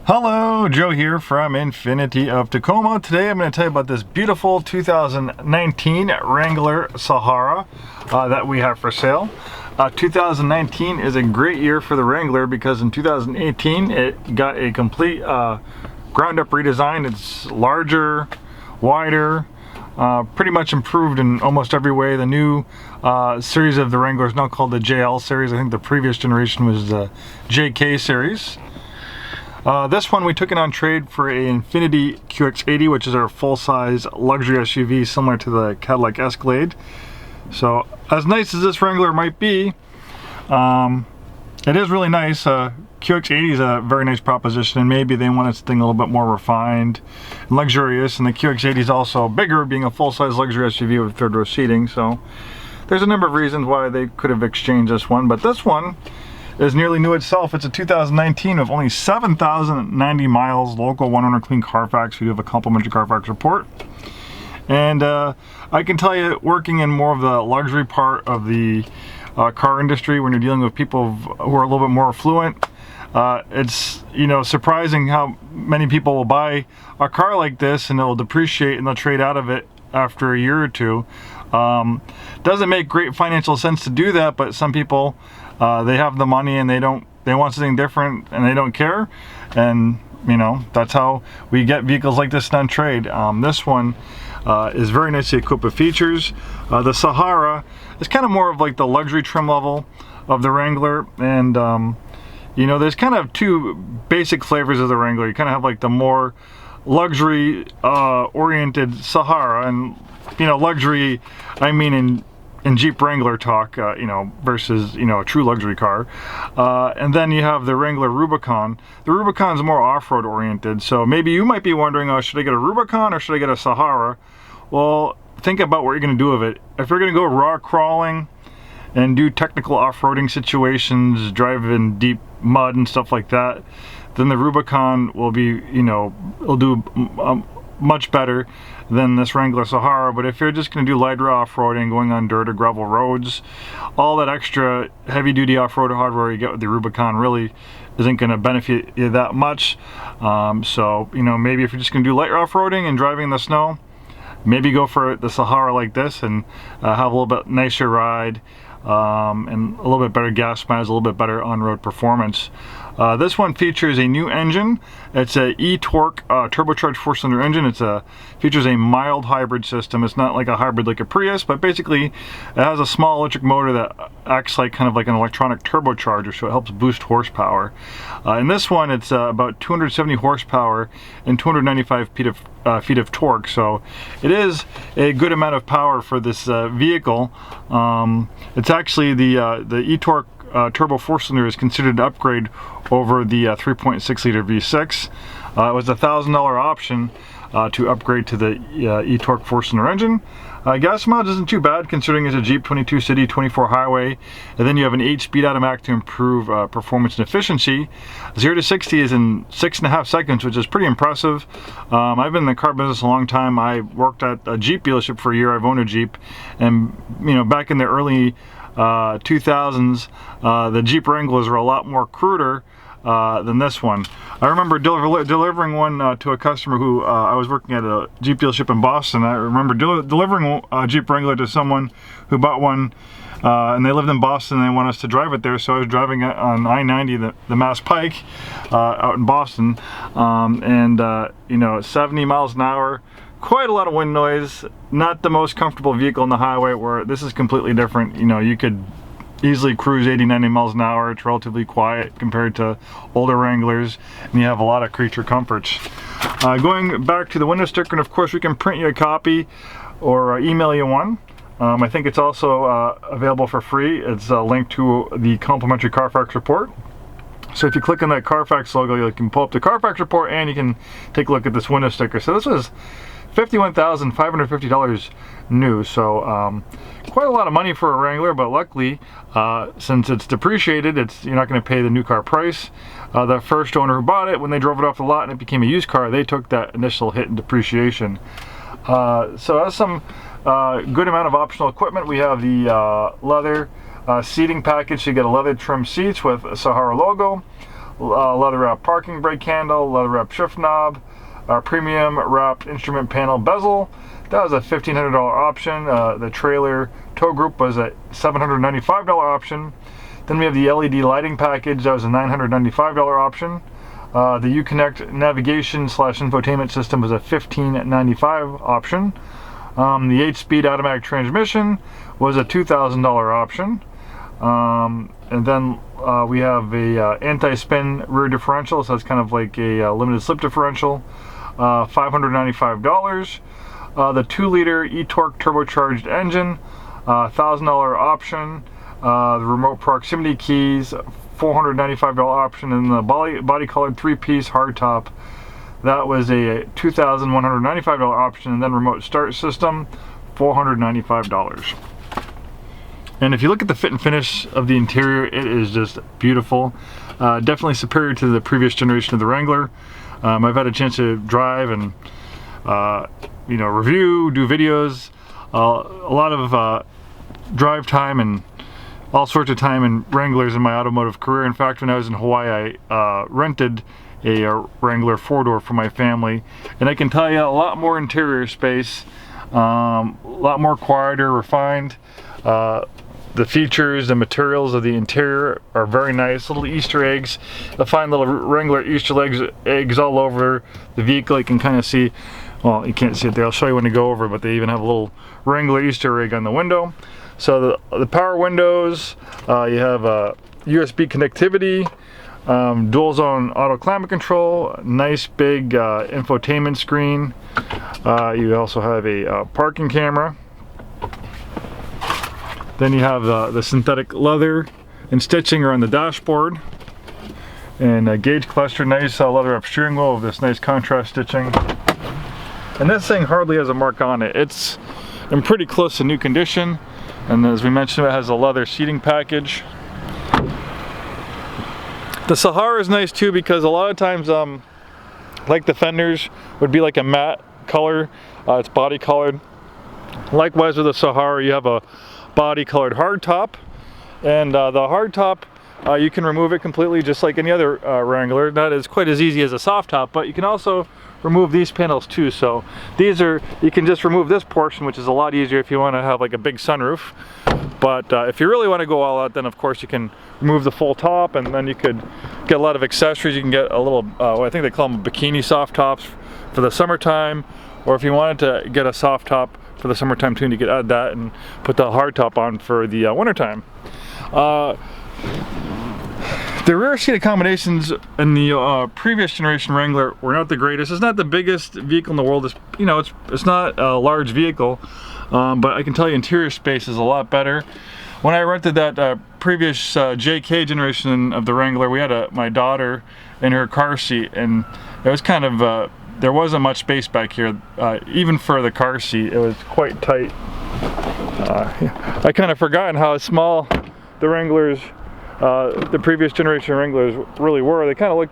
Hello, Joe here from Infiniti of Tacoma. Today I'm going to tell you about this beautiful 2019 Wrangler Sahara that we have for sale. 2019 is a great year for the Wrangler because in 2018 it got a complete ground up redesign. It's larger, wider, pretty much improved in almost every way. The new series of the Wrangler is now called the JL series. I think the previous generation was the JK series. This one we took it on trade for an Infiniti QX80, which is our full-size luxury SUV similar to the Cadillac Escalade. So as nice as this Wrangler might be, it is really nice. QX80 is a very nice proposition, and maybe they wanted something a little bit more refined and luxurious, and the QX80 is also bigger, being a full-size luxury SUV with third row seating. So there's a number of reasons why they could have exchanged this one, but this one is nearly new itself. It's a 2019 with only 7,090 miles, local 1 owner clean Carfax. We do have a complimentary Carfax report. And I can tell you, working in more of the luxury part of the car industry, when you're dealing with people who are a little bit more affluent, it's surprising how many people will buy a car like this and it will depreciate and they'll trade out of it after a year or two. Doesn't make great financial sense to do that, but some people they have the money and they want something different and they don't care, and that's how we get vehicles like this on trade. This one is very nicely equipped with features. The Sahara is kind of more of like the luxury trim level of the Wrangler, and there's kind of two basic flavors of the Wrangler. You kind of have like the more luxury oriented Sahara, and luxury I mean in Jeep Wrangler talk, versus a true luxury car. And then you have the Wrangler Rubicon. The Rubicon is more off-road oriented, so maybe you might be wondering, oh, should I get a Rubicon or should I get a Sahara? Well, think about what you're going to do with it. If you're going to go rock crawling and do technical off-roading situations, drive in deep mud and stuff like that, then the Rubicon will be, it'll do much better than this Wrangler Sahara. But if you're just going to do lighter off-roading, going on dirt or gravel roads, all that extra heavy-duty off-road hardware you get with the Rubicon really isn't going to benefit you that much. So maybe if you're just going to do lighter off-roading and driving in the snow, maybe go for the Sahara like this and have a little bit nicer ride, and a little bit better gas mileage, a little bit better on-road performance. This one features a new engine. It's a eTorque turbocharged 4-cylinder engine. Features a mild hybrid system. It's not like a hybrid like a Prius, but basically it has a small electric motor that acts like kind of like an electronic turbocharger, so it helps boost horsepower. In this one, it's about 270 horsepower and 295 feet of torque, so it is a good amount of power for this vehicle. It's actually the eTorque turbo 4-cylinder is considered an upgrade over the 3.6 liter V6. It was a $1,000 option to upgrade to the eTorque 4-cylinder engine. Gas mileage isn't too bad considering it's a Jeep 22 city, 24 highway, and then you have an 8-speed automatic to improve performance and efficiency. 0 to 60 is in 6.5 seconds, which is pretty impressive. I've been in the car business a long time. I worked at a Jeep dealership for a year. I've owned a Jeep, and back in the early 2000s, the Jeep Wranglers were a lot more cruder than this one. I remember delivering one to a customer who I was working at a Jeep dealership in Boston. I remember delivering a Jeep Wrangler to someone who bought one, and they lived in Boston and they want us to drive it there, so I was driving it on I-90, the Mass Pike, out in Boston, and 70 miles an hour. Quite a lot of wind noise, not the most comfortable vehicle on the highway, where this is completely different. You could easily cruise 80-90 miles an hour. It's relatively quiet compared to older Wranglers, and you have a lot of creature comforts. Going back to the window sticker, and of course we can print you a copy or email you one. I think it's also available for free. It's linked to the complimentary Carfax report. So if you click on that Carfax logo, you can pull up the Carfax report and you can take a look at this window sticker. So this was $51,550 new, so quite a lot of money for a Wrangler, but luckily since it's depreciated, you're not going to pay the new car price. The first owner who bought it, when they drove it off the lot and it became a used car, they took that initial hit in depreciation. So that's some good amount of optional equipment. We have the leather seating package, so you get a leather trim seats with a Sahara logo. leather wrap parking brake handle, leather wrap shift knob, premium wrapped instrument panel bezel. That was a $1,500 option. The trailer tow group was a $795 option. Then we have the LED lighting package. That was a $995 option. The Uconnect navigation / infotainment system was a $1,595 option. The 8-speed automatic transmission was a $2,000 option. And then we have a anti-spin rear differential, so that's kind of like a limited slip differential, $595. The 2-liter eTorque turbocharged engine, $1,000 option. The remote proximity keys, $495 option, and the body colored 3-piece hardtop, that was a $2,195 option, and then remote start system, $495. And if you look at the fit and finish of the interior, it is just beautiful. Definitely superior to the previous generation of the Wrangler. I've had a chance to drive and review, do videos, a lot of drive time and all sorts of time in Wranglers in my automotive career. In fact, when I was in Hawaii, I rented a Wrangler 4-door for my family, and I can tell you a lot more interior space, a lot more quieter, refined. The features, the materials of the interior are very nice. Little Easter eggs. You'll find little Wrangler Easter eggs all over the vehicle. You can kind of see, well, you can't see it there. I'll show you when you go over, but they even have a little Wrangler Easter egg on the window. So the power windows, you have USB connectivity, dual zone auto climate control, nice big infotainment screen. You also have a parking camera. Then you have the synthetic leather and stitching around the dashboard, and a gauge cluster, nice leather wrap steering wheel with this nice contrast stitching. And this thing hardly has a mark on it. It's in pretty close to new condition, and as we mentioned, it has a leather seating package. The Sahara is nice too, because a lot of times, like the fenders would be like a matte color, it's body colored. Likewise with the Sahara, you have a body colored hardtop, and the hardtop, you can remove it completely just like any other Wrangler. Not as quite as easy as a soft top, but you can also remove these panels too. So these are, you can just remove this portion, which is a lot easier if you want to have like a big sunroof. But if you really want to go all out, then of course you can remove the full top, and then you could get a lot of accessories. You can get a little, I think they call them bikini soft tops for the summertime, or if you wanted to get a soft top for the summertime too, and you could add that and put the hard top on for the wintertime. The rear seat accommodations in the previous generation Wrangler were not the greatest. It's not the biggest vehicle in the world. It's not a large vehicle, but I can tell you interior space is a lot better. When I rented that previous JK generation of the Wrangler, we had my daughter in her car seat, and it was kind of there wasn't much space back here, even for the car seat. It was quite tight. I kind of forgotten how small the Wranglers, the previous generation Wranglers really were. They kind of look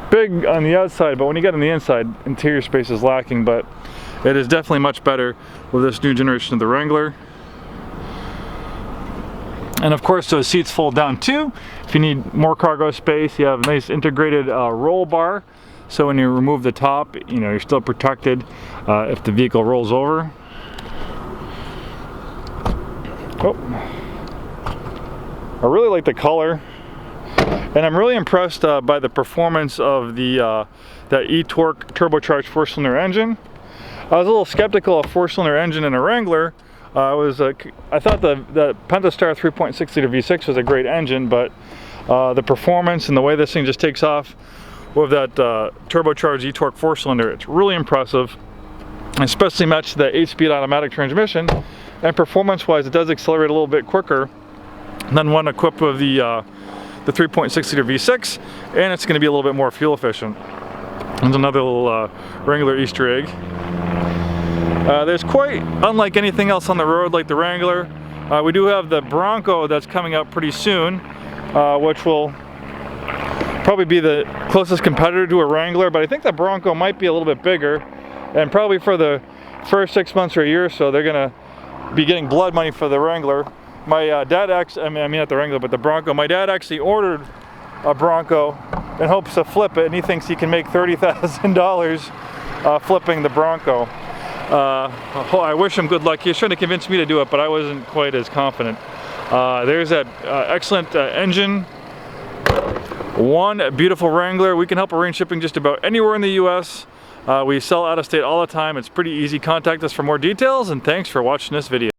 big on the outside, but when you get on the inside, interior space is lacking. But it is definitely much better with this new generation of the Wrangler. And of course, those seats fold down too. If you need more cargo space, you have a nice integrated roll bar. So when you remove the top, you're still protected if the vehicle rolls over. Oh. I really like the color, and I'm really impressed by the performance of the eTorque turbocharged 4-cylinder engine. I was a little skeptical of 4-cylinder engine in a Wrangler. I thought the Pentastar 3.6 liter V6 was a great engine, but the performance and the way this thing just takes off with that turbocharged eTorque 4-cylinder, it's really impressive, especially matched to the 8-speed automatic transmission. And performance-wise, it does accelerate a little bit quicker than one equipped with the 3.6 liter V6, and it's going to be a little bit more fuel efficient. There's another little Wrangler Easter egg. There's quite unlike anything else on the road like the Wrangler. We do have the Bronco that's coming out pretty soon, which will probably be the closest competitor to a Wrangler, but I think the Bronco might be a little bit bigger, and probably for the first 6 months or a year or so, they're gonna be getting blood money for the Wrangler. My dad actually, I mean not the Wrangler, but the Bronco. My dad actually ordered a Bronco in hopes to flip it, and he thinks he can make $30,000 flipping the Bronco. I wish him good luck. He was trying to convince me to do it, but I wasn't quite as confident. There's that excellent engine. One beautiful Wrangler. We can help arrange shipping just about anywhere in the US. We sell out of state all the time. It's pretty easy. Contact us for more details, and thanks for watching this video.